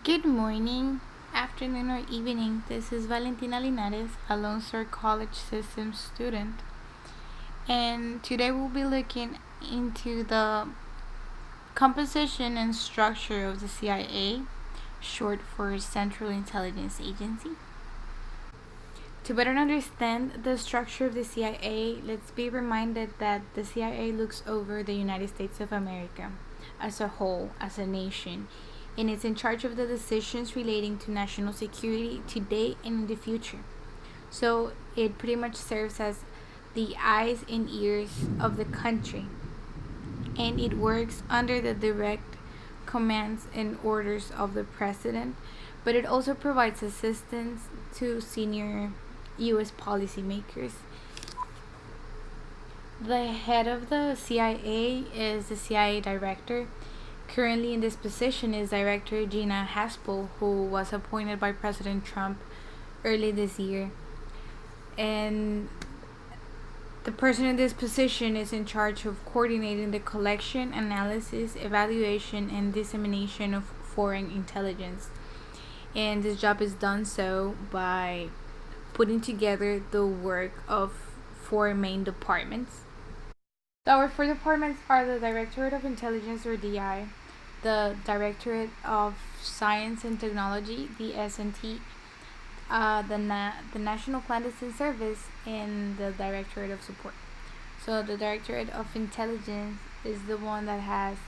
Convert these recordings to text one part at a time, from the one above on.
Good morning, afternoon, or evening. This is Valentina Linares, a Lone Star College Systems student, and today we'll be looking into the composition and structure of the CIA, short for Central Intelligence Agency. To better understand the structure of the CIA, let's be reminded that the CIA looks over the United States of America as a whole, as a nation, and it's in charge of the decisions relating to national security today and in the future. So it pretty much serves as the eyes and ears of the country, and it works under the direct commands and orders of the president, but it also provides assistance to senior U.S. policymakers. The head of the CIA is the CIA director. Currently in this position is Director Gina Haspel, who was appointed by President Trump early this year. And the person in this position is in charge of coordinating the collection, analysis, evaluation, and dissemination of foreign intelligence. And this job is done so by putting together the work of four main departments. Our four departments are the Directorate of Intelligence, or DI, the Directorate of Science and Technology, the S&T, the National Clandestine Service, and the Directorate of Support. So the Directorate of Intelligence is the one that has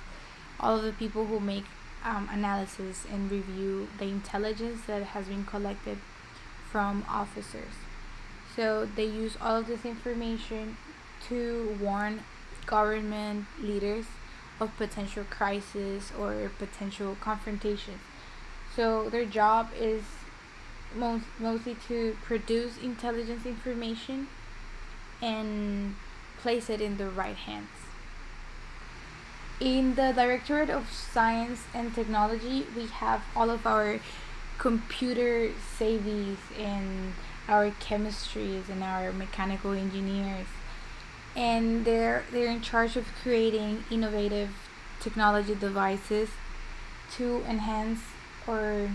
all of the people who make analysis and review the intelligence that has been collected from officers. So they use all of this information to warn government leaders of potential crisis or potential confrontations. So their job is mostly to produce intelligence information and place it in the right hands. In the Directorate of Science and Technology, we have all of our computer savvies and our chemistries and our mechanical engineers, and they're in charge of creating innovative technology devices to enhance or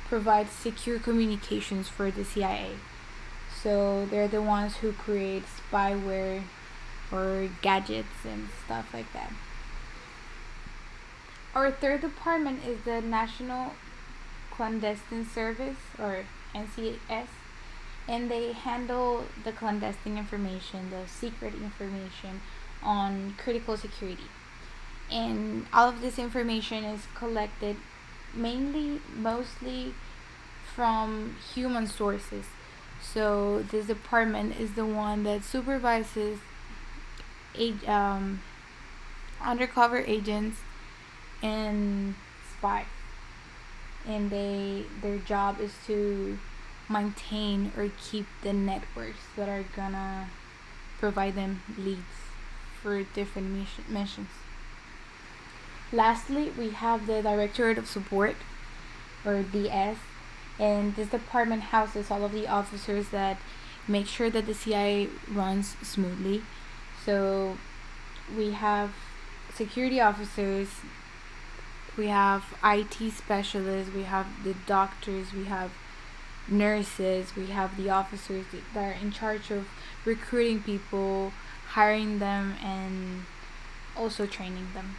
provide secure communications for the CIA. So they're the ones who create spyware or gadgets and stuff like that. Our third department is the National Clandestine Service, or NCS, and they handle the clandestine information, the secret information on critical security. And all of this information is collected mostly from human sources. So this department is the one that supervises undercover agents and spies, and their job is to maintain or keep the networks that are gonna provide them leads for different missions. Lastly, we have the Directorate of Support, or DS, and this department houses all of the officers that make sure that the CIA runs smoothly. So we have security officers, we have IT specialists, we have the doctors, we have nurses, we have the officers that are in charge of recruiting people, hiring them, and also training them.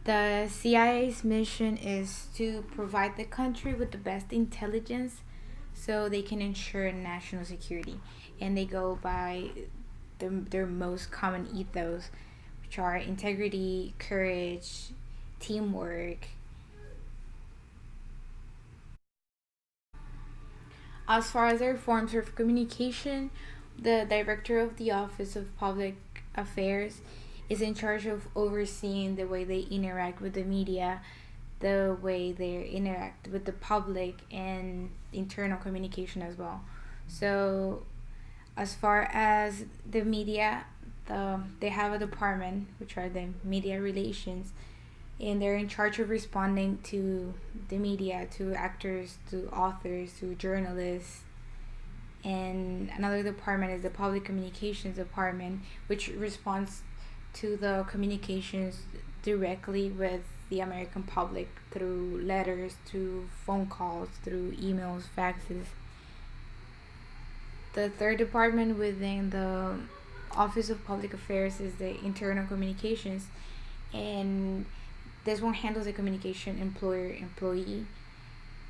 The CIA's mission is to provide the country with the best intelligence so they can ensure national security. And they go by their most common ethos, which are integrity, courage, teamwork. As far as their forms of communication, the director of the Office of Public Affairs is in charge of overseeing the way they interact with the media, the way they interact with the public, and internal communication as well. So, as far as the media, they have a department which are the media relations, and they're in charge of responding to the media, to actors, to authors, to journalists. And another department is the public communications department, which responds to the communications directly with the American public through letters, through phone calls, through emails, faxes. The third department within the Office of Public Affairs is the Internal Communications, and this one handles the communication employer-employee,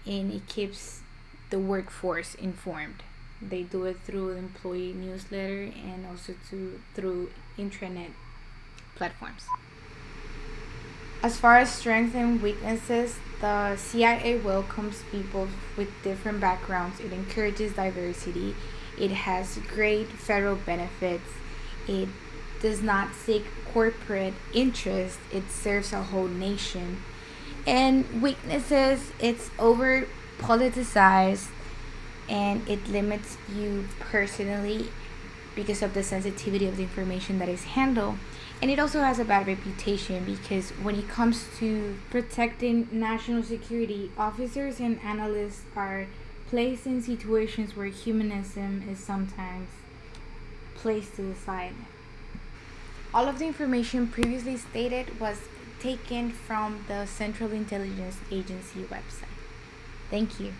and it keeps the workforce informed. They do it through the employee newsletter and also through intranet platforms. As far as strengths and weaknesses, the CIA welcomes people with different backgrounds. It encourages diversity. It has great federal benefits. It does not seek corporate interest. It serves a whole nation. And weaknesses, it's over politicized and it limits you personally because of the sensitivity of the information that is handled. And it also has a bad reputation because when it comes to protecting national security, officers and analysts are placed in situations where humanism is sometimes placed to the side. All of the information previously stated was taken from the Central Intelligence Agency website. Thank you.